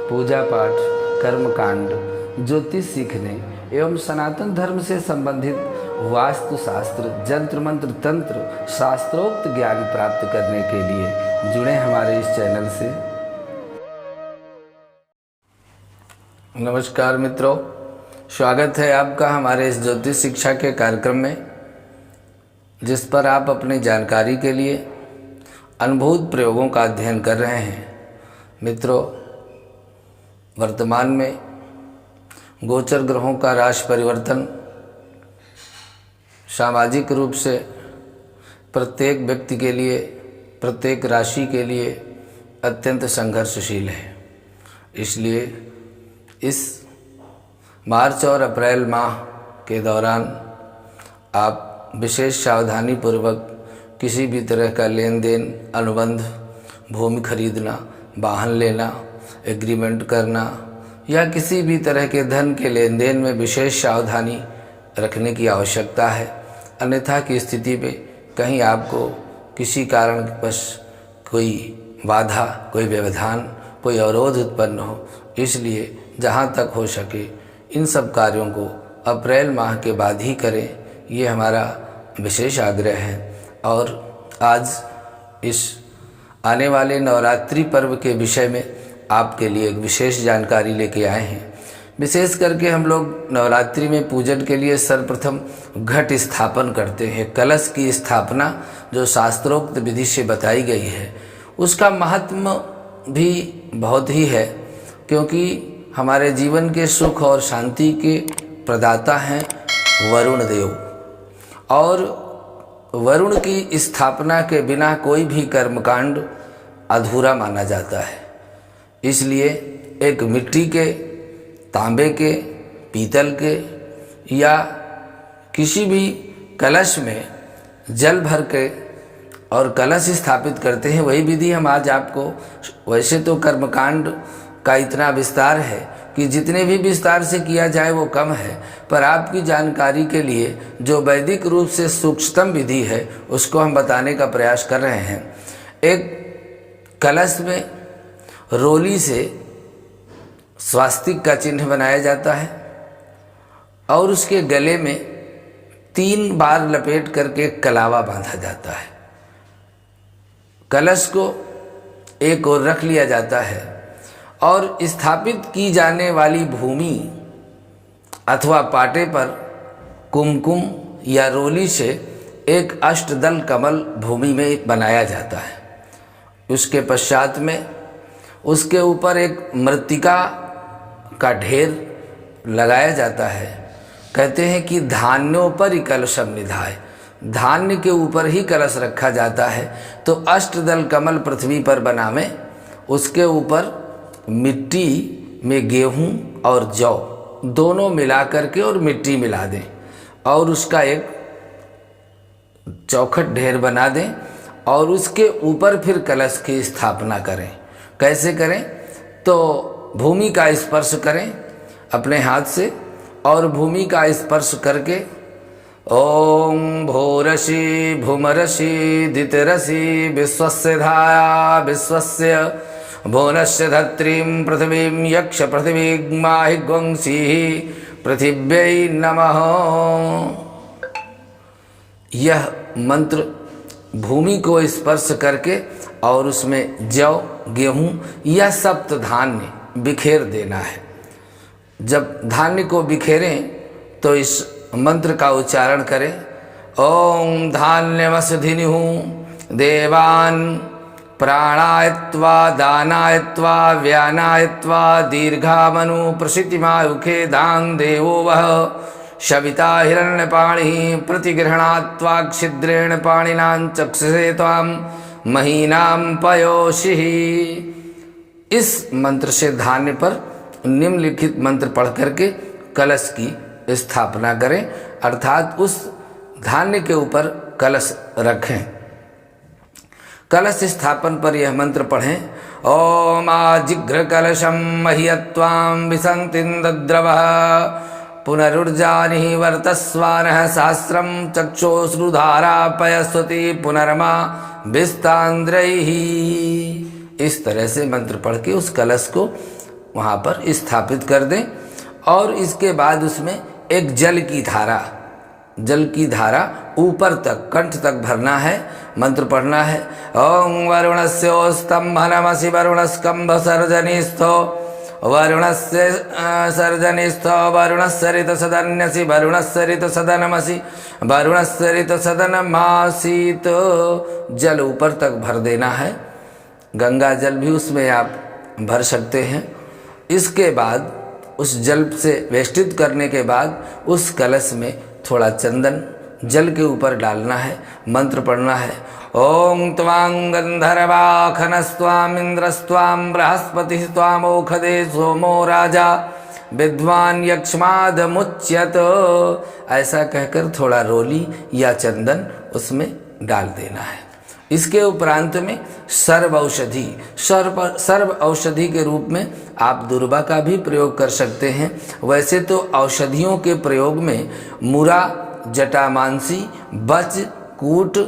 पूजा पाठ, कर्मकांड, ज्योतिष सीखने एवं सनातन धर्म से संबंधित वास्तु शास्त्र, जंत्र मंत्र, तंत्र, शास्त्रोक्त ज्ञान प्राप्त करने के लिए जुड़े हमारे इस चैनल से। नमस्कार मित्रों, स्वागत है आपका हमारे इस ज्योतिष शिक्षा के कार्यक्रम में, जिस पर आप अपनी जानकारी के लिए अनुभूत प्रयोगों का अध्ययन कर रहे हैं। मित्रों, वर्तमान में गोचर ग्रहों का राशि परिवर्तन सामाजिक रूप से प्रत्येक व्यक्ति के लिए, प्रत्येक राशि के लिए अत्यंत संघर्षशील है। इसलिए इस मार्च और अप्रैल माह के दौरान आप विशेष सावधानी पूर्वक किसी भी तरह का लेन देन, अनुबंध, भूमि खरीदना, वाहन लेना, एग्रीमेंट करना या किसी भी तरह के धन के लेन देन में विशेष सावधानी रखने की आवश्यकता है। अन्यथा की स्थिति में कहीं आपको किसी कारणवश कोई बाधा, कोई व्यवधान, कोई अवरोध उत्पन्न हो। इसलिए जहाँ तक हो सके इन सब कार्यों को अप्रैल माह के बाद ही करें, ये हमारा विशेष आग्रह है। और आज इस आने वाले नवरात्रि पर्व के विषय में आपके लिए एक विशेष जानकारी लेके आए हैं। विशेष करके हम लोग नवरात्रि में पूजन के लिए सर्वप्रथम घट स्थापन करते हैं। कलश की स्थापना जो शास्त्रोक्त विधि से बताई गई है, उसका महत्व भी बहुत ही है, क्योंकि हमारे जीवन के सुख और शांति के प्रदाता हैं वरुण देव, और वरुण की स्थापना के बिना कोई भी कर्मकांड अधूरा माना जाता है। इसलिए एक मिट्टी के, तांबे के, पीतल के या किसी भी कलश में जल भर के और कलश स्थापित करते हैं। वही विधि हम आज आपको, वैसे तो कर्मकांड का इतना विस्तार है कि जितने भी विस्तार से किया जाए वो कम है, पर आपकी जानकारी के लिए जो वैदिक रूप से सूक्ष्मतम विधि है उसको हम बताने का प्रयास कर रहे हैं। एक कलश में रोली से स्वास्तिक का चिन्ह बनाया जाता है और उसके गले में 3 बार लपेट करके कलावा बांधा जाता है। कलश को एक ओर रख लिया जाता है और स्थापित की जाने वाली भूमि अथवा पाटे पर कुमकुम या रोली से एक अष्टदल कमल भूमि में बनाया जाता है। उसके पश्चात में उसके ऊपर एक मृत्तिका का ढेर लगाया जाता है। कहते हैं कि धान्योपरि कलशम निधाय, धान्य के ऊपर ही कलश रखा जाता है। तो अष्टदल कमल पृथ्वी पर बनावें, उसके ऊपर मिट्टी में गेहूं और जौ दोनों मिला करके और मिट्टी मिला दें और उसका एक चौखट ढेर बना दें और उसके ऊपर फिर कलश की स्थापना करें। कैसे करें? तो भूमि का स्पर्श करें अपने हाथ से और भूमि का स्पर्श करके ओम भूरसी भूमरसी दितरसी विश्वस्य धाया विश्वस्य भुवनस्य धत्रीं पृथिवीं यक्ष पृथिवीग्माहिग्वंसी पृथिव्यै नमः। यह मंत्र भूमि को स्पर्श करके और उसमें जौ, गेहूं या सप्त धान्य बिखेर देना है। जब धान्य को बिखेरें तो इस मंत्र का उच्चारण करें। ओम धान्यमसधिनिहु देवान् प्राणायत्वा दानायत्वा व्यानायत्वा दीर्घामनु प्रसिद्धिमायुखे दान देवो वह शविता हिरण्यपाणि प्रतिगृह्णात्वा छिद्रेण पाणिनां चक्षुषे त्वां महीनां पयोषिः। इस मंत्र से धान्य पर निम्नलिखित मंत्र पढ़ करके कलश की स्थापना करें, अर्थात उस धान्य के ऊपर कलश रखें। कलश स्थापन पर यह मंत्र पढ़ें। ओम आजिघ्र कलशम मह्यत्वां विसंतिन्दद्रवः पुनरुर्जानिहि वर्तस्वानः सहस्रं चक्षुश्रुधारा पयस्वती पुनर्मा विस्तांद्रैः। इस तरह से मंत्र पढ़ के उस कलश को वहाँ पर स्थापित कर दें और इसके बाद उसमें एक जल की धारा ऊपर तक कंठ तक भरना है। मंत्र पढ़ना है, ओं वरुणस्योस्तंभनमसि वरुणस्कंभ सर्जनिस्थो वरुणस्य सर्जनिस्थो वरुणस्सरितसदन्यसि वरुणस्सरितसदनमसि वरुणस्सरितसदनमासीत्। जल ऊपर तक भर देना है। गंगा जल भी उसमें आप भर सकते हैं। इसके बाद उस जल से वेष्टित करने के बाद उस कलश में थोड़ा चंदन जल के ऊपर डालना है। मंत्र पढ़ना है, ओं त्वां गंधर्वाखनस्त्वां इंद्रस्त्वां बृहस्पतिः त्वामोखदे सोमो राजा विद्वान यक्ष्मादमुच्यत। ऐसा कहकर थोड़ा रोली या चंदन उसमें डाल देना है। इसके उपरांत में सर्व औषधि के रूप में आप दुर्वा का भी प्रयोग कर सकते हैं। वैसे तो औषधियों के प्रयोग में मुरा, जटामांसी, बच, कूट,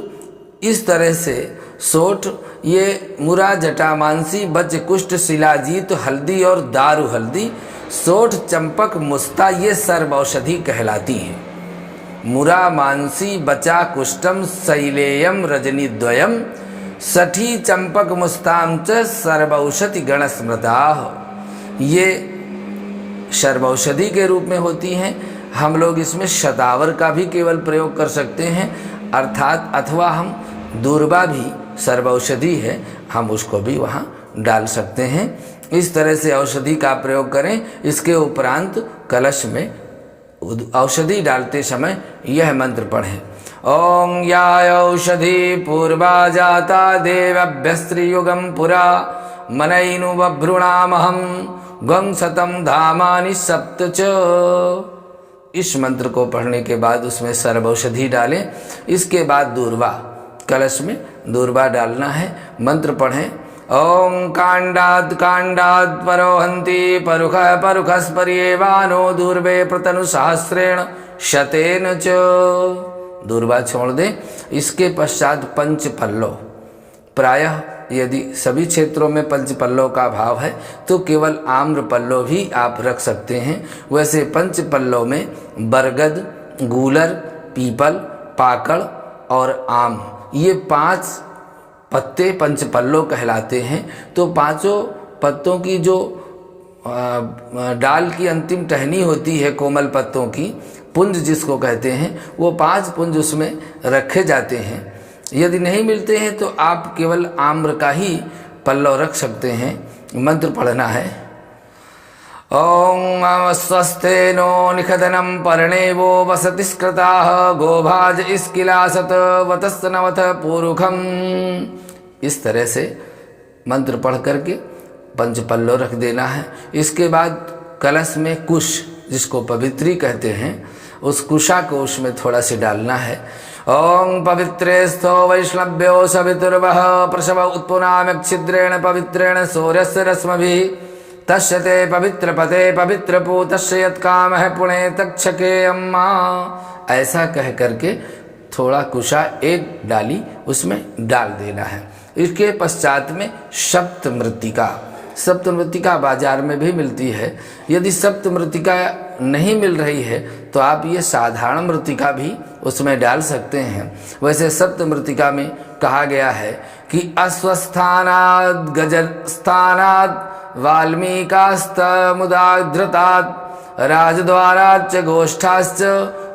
इस तरह से सोठ, ये मुरा, जटामांसी, बच, कुष्ठ, शिलाजीत, हल्दी और दारू हल्दी, सोठ, चंपक, मुस्ता, ये सर्व औषधि कहलाती हैं। मुरा, मानसी, बचा, कुष्ठम, शैलेयम, रजनीद्वयम, सठी, चंपक, मुस्ताम च सर्वौषधि गण स्मृता। ये सर्वौषधि के रूप में होती हैं। हम लोग इसमें शतावर का भी केवल प्रयोग कर सकते हैं, अर्थात अथवा हम दूर्वा भी सर्वौषधि है, हम उसको भी वहाँ डाल सकते हैं। इस तरह से औषधि का प्रयोग करें। इसके उपरांत कलश में औषधि डालते समय यह मंत्र पढ़ें, ओं या औषधि पूर्वा जाता देवभ्यस्त्रियुगम पुरा मनैनु बभ्रूणामहं गं शतं धामानि सप्त च। इस मंत्र को पढ़ने के बाद उसमें सर्व औषधि डालें। इसके बाद दूर्वा, कलश में दूर्वा डालना है। मंत्र पढ़ें, ओं कांडाद कांडाद परोहंती परुख परुखस्पर्येवानो दूर्वे प्रतनु सहस्रेण शतेन च। दूर्वा छोड़ दें। इसके पश्चात पंच पल्लव, प्रायः यदि सभी क्षेत्रों में पंच पल्लव का भाव है तो केवल आम्र पल्लव भी आप रख सकते हैं। वैसे पंच पल्लव में बरगद, गूलर, पीपल, पाकड़ और आम, ये 5 पत्ते पंच पल्लव कहलाते हैं। तो पांचों पत्तों की जो डाल की अंतिम टहनी होती है, कोमल पत्तों की पुंज जिसको कहते हैं, वो 5 पुंज उसमें रखे जाते हैं। यदि नहीं मिलते हैं तो आप केवल आम्र का ही पल्लव रख सकते हैं। मंत्र पढ़ना है, ओं स्वस्ते नो निखदनम पर्णे वो वसतिस्कृता गोभाज इसकिलासत वतस्तनवत पूरुखम। इस तरह से मंत्र पढ़ करके पंच पल्लव रख देना है। इसके बाद कलश में कुश, जिसको पवित्री कहते हैं, उस कुशा को उसमें थोड़ा सा डालना है। ओं पवित्रे स्थो वैष्णव्यो सवितुर्वः प्रसव उत्पुनाम्यच्छिद्रेण पवित्रेण सूर्यस्य रश्मिभिः तस्य ते पवित्र पते पवित्र पूतस्य यत्कामः पुणे तक्षके अम्मा। ऐसा कह करके थोड़ा कुशा एक डाली उसमें डाल देना है। इसके पश्चात में सप्तमृत्तिका, सप्तमृत्तिका बाजार में भी मिलती है। यदि सप्तमृत्तिका नहीं मिल रही है तो आप ये साधारण मृत्तिका भी उसमें डाल सकते हैं। वैसे सप्तमृत्तिका में कहा गया है कि अस्वस्थानाद गजस्थानाद वाल्मीकास्तमुदाधृतात् राजद्वाराच्च गोष्ठाश्च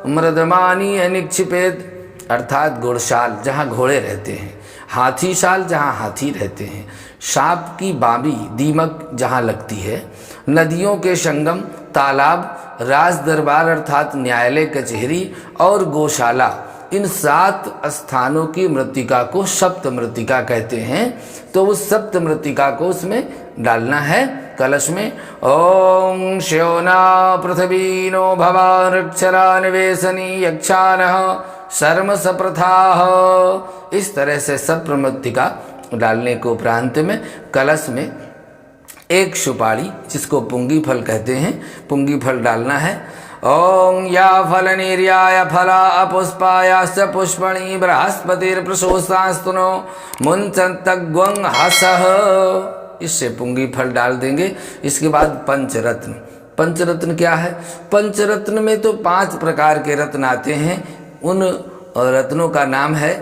मृदमानी निक्षिपेत। अर्थात घोड़शाल जहाँ घोड़े रहते हैं, हाथीशाल जहाँ हाथी रहते हैं, सांप की बाबी दीमक जहाँ लगती है, नदियों के संगम, तालाब, राज दरबार अर्थात न्यायालय, कचहरी और गौशाला, इन 7 स्थानों की मृत्तिका को सप्त मृत्तिका कहते हैं। तो उस सप्त मृत्तिका को उसमें डालना है कलश में। ओम श्योना पृथ्वी नो भवा रक्षरा निवेशनी यक्षानः शर्म सप्रथाः। इस तरह से सप्त मृत्तिका डालने के उपरांत में कलश में एक सुपारी, जिसको पुंगी फल कहते हैं, पुंगी फल डालना है। ओं या फल निर्याय फला अपुष्पायाश्च पुष्पणी बृहस्पतिर्प्रशोसास्तुनो मुंचन्तग्वं हसः। इससे पुंगी फल डाल देंगे। इसके बाद पंचरत्न। पंचरत्न क्या है? पंचरत्न में तो 5 प्रकार के रत्न आते हैं। उन रत्नों का नाम है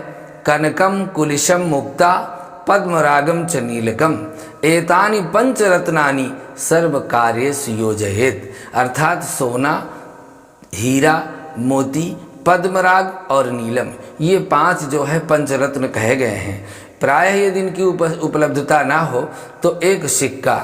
कनकम, कुलिशम, मुक्ता, पद्मरागम च नीलकम। एतानि पंचरत्नानि सर्व कार्येषु योजयेत्। अर्थात सोना, हीरा, मोती, पद्मराग और नीलम, ये 5 जो है पंचरत्न कहे गए हैं। प्रायः यदि इनकी उपलब्धता ना हो तो एक सिक्का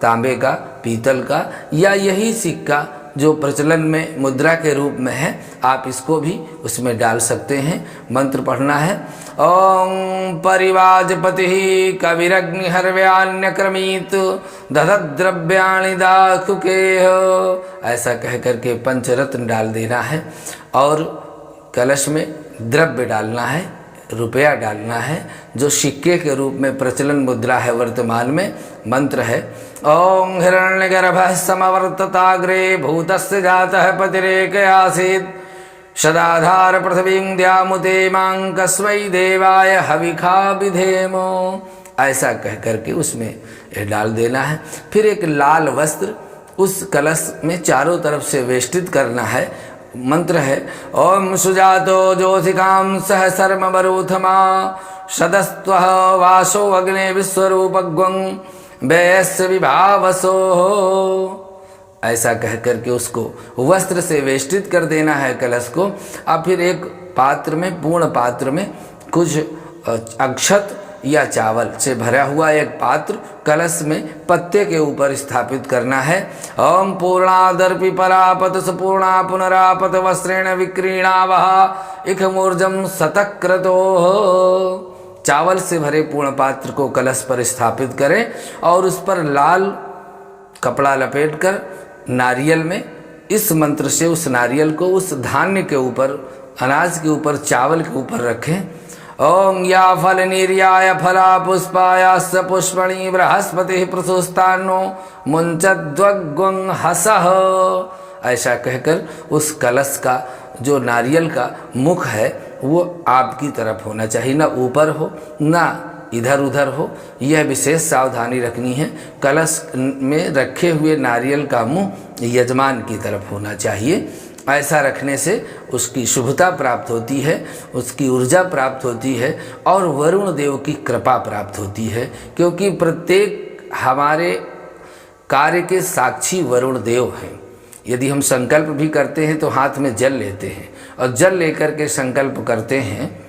तांबे का, पीतल का, या यही सिक्का जो प्रचलन में मुद्रा के रूप में है, आप इसको भी उसमें डाल सकते हैं। मंत्र पढ़ना है, ओम परिवाजपति कविरग्निहर्व्यान्यक्रमीत दधद्रव्याणि दाखुके। ऐसा कह करके पंचरत्न डाल देना है और कलश में द्रव्य डालना है, रुपया डालना है, जो सिक्के के रूप में प्रचलन मुद्रा है वर्तमान में। मंत्र है, ओम हिरण्यगर्भः समवर्तताग्रे भूतस्य जातः पतिरेक आसीत् सदाधार पृथ्वीं द्यामुते मां कस्मै देवाय हविखा विधेमो। ऐसा कह करके उसमें डाल देना है। फिर एक लाल वस्त्र उस कलश में चारों तरफ से वेष्टित करना है। मंत्र है, ओम सुजातो ज्योतिकां सह सर्म वरूथमा सदस्त्वः वासो अग्ने विश्वरूपग्वं वयस्य विभावसो। ऐसा कह करके उसको वस्त्र से वेष्टित कर देना है कलश को। अब फिर एक पात्र में, पूर्ण पात्र में कुछ अक्षत या चावल से भरा हुआ एक पात्र कलश में पत्ते के ऊपर स्थापित करना है। ओम पूर्णादर्पि परापत सुपूर्णा पुनरापत वस्त्रेण विक्रीणावः इखमूर्जम शतक्रतो। चावल से भरे पूर्ण पात्र को कलश पर स्थापित करें और उस पर लाल कपड़ा लपेटकर नारियल में इस मंत्र से उस नारियल को उस धान्य के ऊपर, अनाज के ऊपर, चावल के ऊपर रखें। ओम या फल निर्याय फला पुष्पायास पुष्पणी बृहस्पति प्रसुस्तानो मुंचद्वग्वं हसः। ऐसा कहकर उस कलश का जो नारियल का मुख है वो आपकी तरफ होना चाहिए, ना ऊपर हो ना इधर उधर हो। यह विशेष सावधानी रखनी है। कलश में रखे हुए नारियल का मुंह यजमान की तरफ होना चाहिए। ऐसा रखने से उसकी शुभता प्राप्त होती है, उसकी ऊर्जा प्राप्त होती है और वरुण देव की कृपा प्राप्त होती है। क्योंकि प्रत्येक हमारे कार्य के साक्षी वरुण देव हैं। यदि हम संकल्प भी करते हैं तो हाथ में जल लेते हैं और जल लेकर के संकल्प करते हैं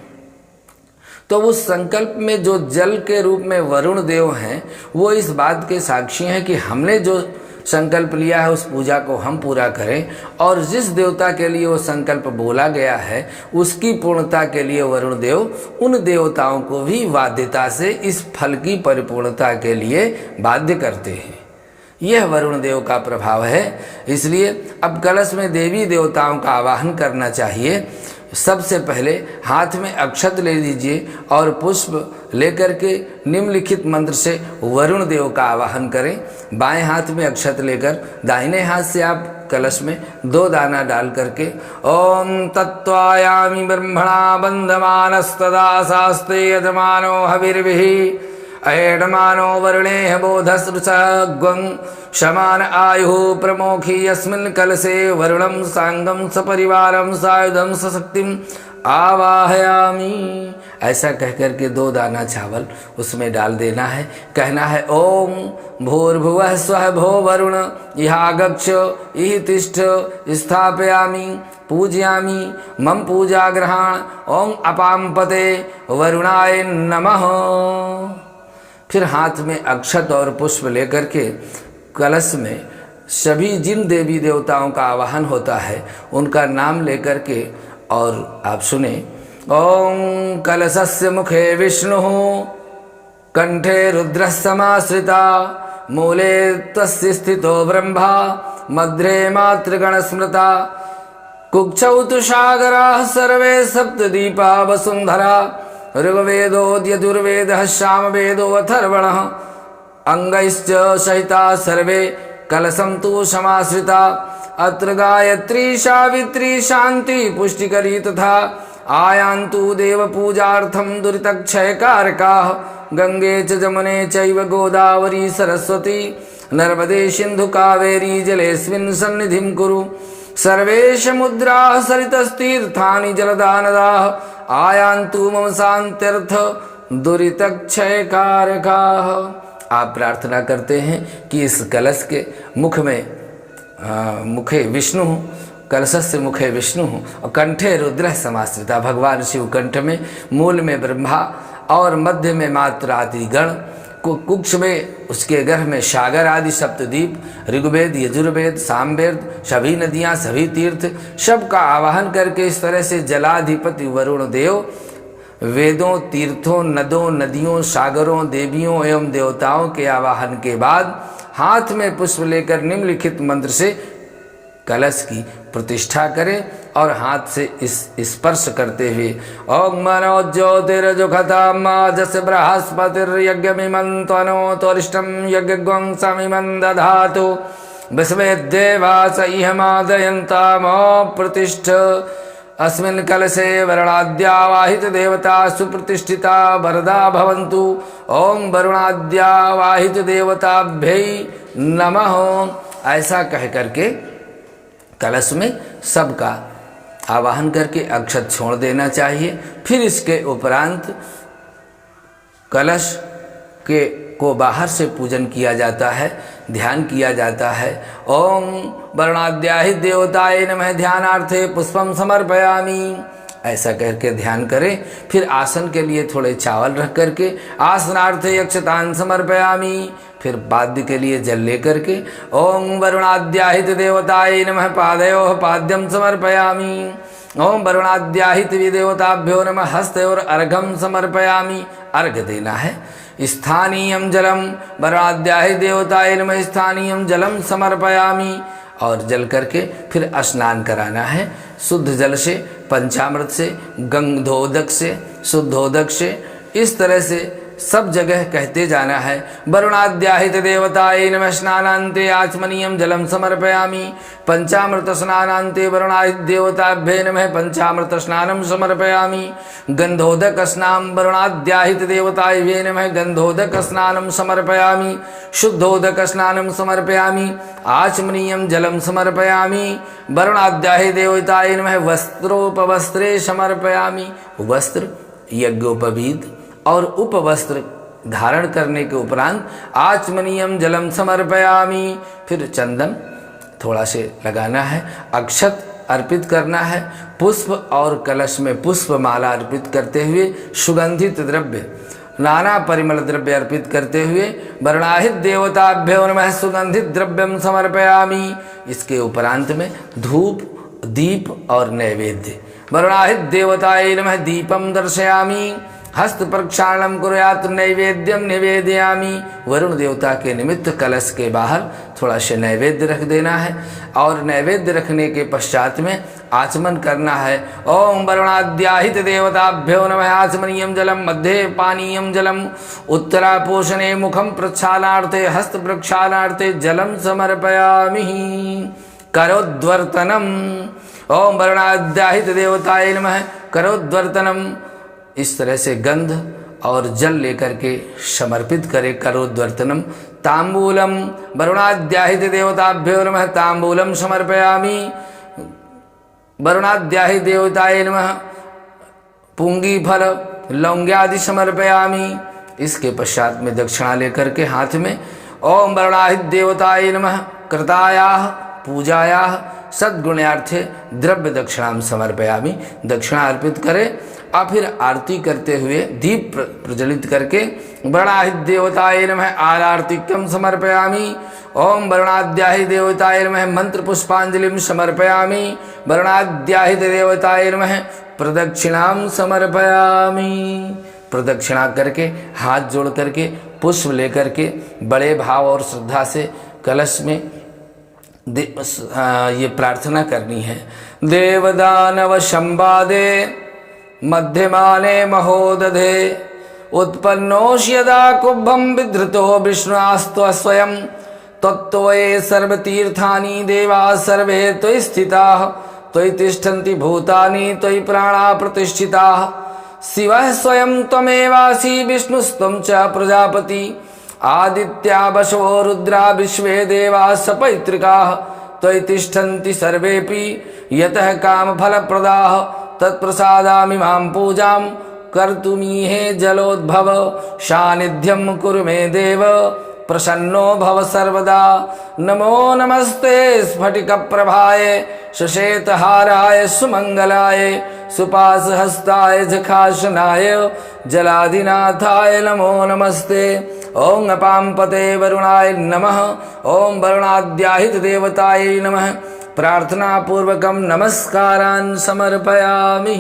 तो उस संकल्प में जो जल के रूप में वरुण देव हैं वो इस बात के साक्षी हैं कि हमने जो संकल्प लिया है उस पूजा को हम पूरा करें, और जिस देवता के लिए वो संकल्प बोला गया है उसकी पूर्णता के लिए वरुण देव उन देवताओं को भी बाध्यता से इस फल की परिपूर्णता के लिए बाध्य करते हैं। यह वरुण देव का प्रभाव है। इसलिए अब कलश में देवी देवताओं का आवाहन करना चाहिए। सबसे पहले हाथ में अक्षत ले लीजिए और पुष्प लेकर के निम्नलिखित मंत्र से वरुण देव का आवाहन करें। बाएं हाथ में अक्षत लेकर दाहिने हाथ से आप कलश में 2 दाना डाल करके ओम तत्वायामि ब्रह्मणा बंधमानस्तदा शास्त्रे यजमानो हविर्भिः अहेडमानो वरुणेह बोधसृषग्वं शमान आयुः प्रमोखी यस्मिन् कलशे वरुणं सांगं सपरिवारं सायुधं सशक्तिं आवाहयामि। ऐसा कहकर के 2 दाना चावल उसमें डाल देना है। कहना है ओम भूर्भुवः स्वः भो वरुण इहागच्छ इह तिष्ठ स्थापयामि पूजयामि मम पूजा ग्रहण ओम अपाम्पते वरुणाय नमः। फिर हाथ में अक्षत और पुष्प लेकर के कलश में सभी जिन देवी देवताओं का आवाहन होता है उनका नाम लेकर के और आप सुने ओम कलशस्य मुखे विष्णु कंठे रुद्रः समाश्रिता मूले तस्य स्थितो ब्रह्मा मध्रे मातृगण स्मृता कुक्षौ तु सागराः सर्वे सप्तदीपा वसुंधरा ऋग्वेदोऽयजुर्वेदः सामवेदो अथर्वणः अंगैश्च सहिता सर्वे कलशं तु समाश्रिता अत्र गायत्री सावित्री शांति पुष्टिकरी तथा आयान्तु देव पूजार्थं दुरितक्षयकारकाः गंगे च जमुने चैव गोदावरी सरस्वती नर्मदे सिन्धु कावेरी जलेऽस्मिन् सन्निधिं कुरु सर्वे समुद्राः सरितस्तीर्थानि जलदानदाः आयान्तु मम शान्त्यर्थ दुरितक्षयकारकाः। आप प्रार्थना करते हैं कि इस कलश के मुख में मुखे विष्णु, कलशस्य मुखे विष्णु और कंठे रुद्र समाश्रिता। भगवान शिव कंठ में, मूल में ब्रह्मा और मध्य में मात्र आदि गण, कुक्ष में उसके गर्भ में सागर आदि सप्तद्वीप, ऋग्वेद यजुर्वेद सामवेद, सभी नदियाँ सभी तीर्थ सब का आवाहन करके इस तरह से जलाधिपति वरुण देव वेदों तीर्थों नदों नदियों सागरों देवियों एवं देवताओं के आवाहन के बाद हाथ में पुष्प लेकर निम्नलिखित मंत्र से कलश की प्रतिष्ठा करें और हाथ से इस स्पर्श करते हुए ओम मनो ज्योतिर्जुखतम जस बृहस्पतिर्यज्ञमिमं त्वनो त्वरिष्ठं यज्ञं समिमं दधातु विश्वेदेवास इहमादयन्तामो प्रतिष्ठ अस्मिन् कलशे वरुणाद्यावाहित देवता सुप्रतिष्ठिता वरदा भवन्तु। ओम वरुणाद्यावाहित देवताभ्यै नमः। ऐसा कह करके कलश में सबका आवाहन करके अक्षत छोड़ देना चाहिए। फिर इसके उपरांत कलश के को बाहर से पूजन किया जाता है, ध्यान किया जाता है। ओम वरुणाद्याहि देवताय नमः ध्यानार्थे पुष्पम समर्पयामि। ऐसा करके ध्यान करें। फिर आसन के लिए थोड़े चावल रख करके आसनार्थे अक्षतान समर्पयामि। फिर पाद्य के लिए जल लेकर के ओम वरुणाद्याहित देवताय नमः पादयोः पाद्यम समर्पयामि। ओम वरुणाद्याहित देवताभ्यो नमः हस्तयोर अर्घम समर्पयामि। अर्घ देना है। स्थानीयं जलम वरुणाद्याहित देवताय नमः स्थानीयं जलम समर्पयामि। और जल करके फिर स्नान कराना है शुद्ध जल से, पंचामृत से, गंधोदक से, शुद्धोदक से। इस तरह से सब जगह कहते जाना है। वरुणाद्याहित देवताय नमः स्नानान्ते आचमनीयं जलम समर्पयामि। पंचामृत स्नानान्ते वरुणाहित देवताभ्ये नमः पंचामृत स्नानं समर्पयामि। गंधोदक स्नान वरुणाद्याहित देवताभ्ये नमः गंधोदक स्नानं समर्पयामि। शुद्धोदक स्नानं समर्पयामि। आचमनीयं जलम समर्पयामि। वरुणाद्याहित देवताय नमः वस्त्रोपवस्त्रे समर्पयामि। वस्त्र यज्ञोपवीत और उपवस्त्र धारण करने के उपरांत आचमनीयम जलम समर्पयामि। फिर चंदन थोड़ा से लगाना है, अक्षत अर्पित करना है, पुष्प और कलश में पुष्प माला अर्पित करते हुए सुगंधित द्रव्य नाना परिमल द्रव्य अर्पित करते हुए वरुणाहित देवताभ्यो नमः सुगंधित द्रव्यम समर्पयामि। इसके उपरांत में धूप दीप और नैवेद्य। वरुणाहित देवताय नमः दीपम दर्शयामि। हस्त प्रक्षालनम कुर्यात् नैवेद्यम निवेदयामि। वरुण देवता के निमित्त कलश के बाहर थोड़ा सा नैवेद्य रख देना है और नैवेद्य रखने के पश्चात में आचमन करना है। ओम वरुणाद्याहित देवताभ्यो नमः आचमनीयं जलम मध्ये पानीयं जलम उत्तरापोषणे मुखम प्रक्षालनार्थे हस्त प्रक्षालनार्थे जलम समर्पयामि। करोद्वर्तनम। ओम वरुणाद्याहित देवताय नमः करोद्वर्तनम। इस तरह से गंध और जल लेकर के समर्पित करे। करोद्वर्तनम। तांबूलम वरुणाद्याहित देवताभ्यो नमः तांबूलम समर्पयामि। वरुणाद्याहित देवताय नमः पुंगी फल लौंग्यादि समर्पयामि। इसके पश्चात में दक्षिणा लेकर के हाथ में ओम वरुणाहित देवताय नमः कृतायाः पूजायाः सद्गुण्यार्थे द्रव्य दक्षिणाम समर्पयामि। दक्षिणा अर्पित करे और फिर आरती करते हुए दीप प्रज्वलित करके वरुणाहित देवताय नमः आरतिक्यम समर्पयामि। ओम वरुणाद्याहित देवताय नमः मंत्र पुष्पांजलिम समर्पयामि। वरुणाद्याहित देवताय नमः प्रदक्षिणाम समर्पयामि। प्रदक्षिणा करके हाथ जोड़ करके पुष्प लेकर के बड़े भाव और श्रद्धा से कलश में ये प्रार्थना करनी है। देवदानव संवादे मध्यमाने महोदधे उत्पन्नोष्यदा कुब्भं विधृतो विष्णुस्त्व स्वयं तत्त्वये सर्वतीर्थानि देवा सर्वे त्वयि स्थिताः त्वयि तिष्ठन्ति भूतानि त्वयि प्राणा प्रतिष्ठिताः शिवः स्वयं त्वमेवासि विष्णुस्त्वं च प्रजापति आदित्या वशवो रुद्रा विश्वे देवाः सपैतृकाः त्वयि तिष्ठन्ति सर्वेऽपि यतः कामफलप्रदाः तत्प्रसादामिमां पूजां कर्तुमीहे जलोद्भव सानिध्यं कुरु मे देव प्रसन्नो भव सर्वदा। नमो नमस्ते स्फटिकप्रभाय सशेतहाराय सुमंगलाय सुपासहस्ताय जखाशनाय जलाधिनाथाय नमो नमस्ते। ओं अपांपते वरुणाय नमः। ओं वरुणाद्याहित देवताय नमः। प्रार्थना पूर्वकम नमस्कारान् समर्पयामि।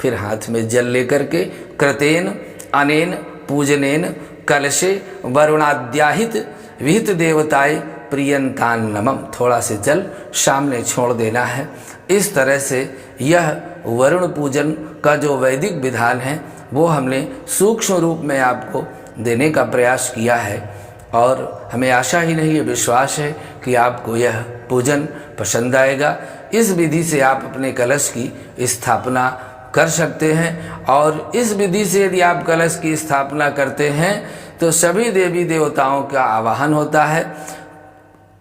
फिर हाथ में जल लेकर के कृतेन अनेन पूजनेन कलशे वरुणाद्याहित विहित देवताय प्रियंतान नमः। थोड़ा से जल सामने छोड़ देना है। इस तरह से यह वरुण पूजन का जो वैदिक विधान है वो हमने सूक्ष्म रूप में आपको देने का प्रयास किया है और हमें आशा ही नहीं है, विश्वास है कि आपको यह पूजन पसंद आएगा। इस विधि से आप अपने कलश की स्थापना कर सकते हैं और इस विधि से यदि आप कलश की स्थापना करते हैं तो सभी देवी देवताओं का आवाहन होता है।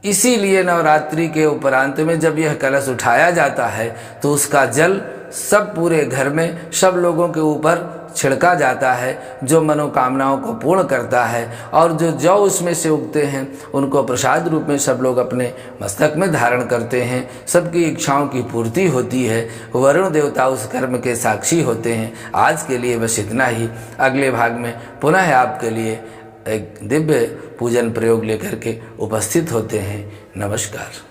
इसीलिए नवरात्रि के उपरांत में जब यह कलश उठाया जाता है तो उसका जल सब पूरे घर में सब लोगों के ऊपर छिड़का जाता है, जो मनोकामनाओं को पूर्ण करता है। और जो जौ उसमें से उगते हैं उनको प्रसाद रूप में सब लोग अपने मस्तक में धारण करते हैं। सबकी इच्छाओं की पूर्ति होती है। वरुण देवता उस कर्म के साक्षी होते हैं। आज के लिए बस इतना ही। अगले भाग में पुनः आपके लिए एक दिव्य पूजन प्रयोग लेकर के उपस्थित होते हैं। नमस्कार।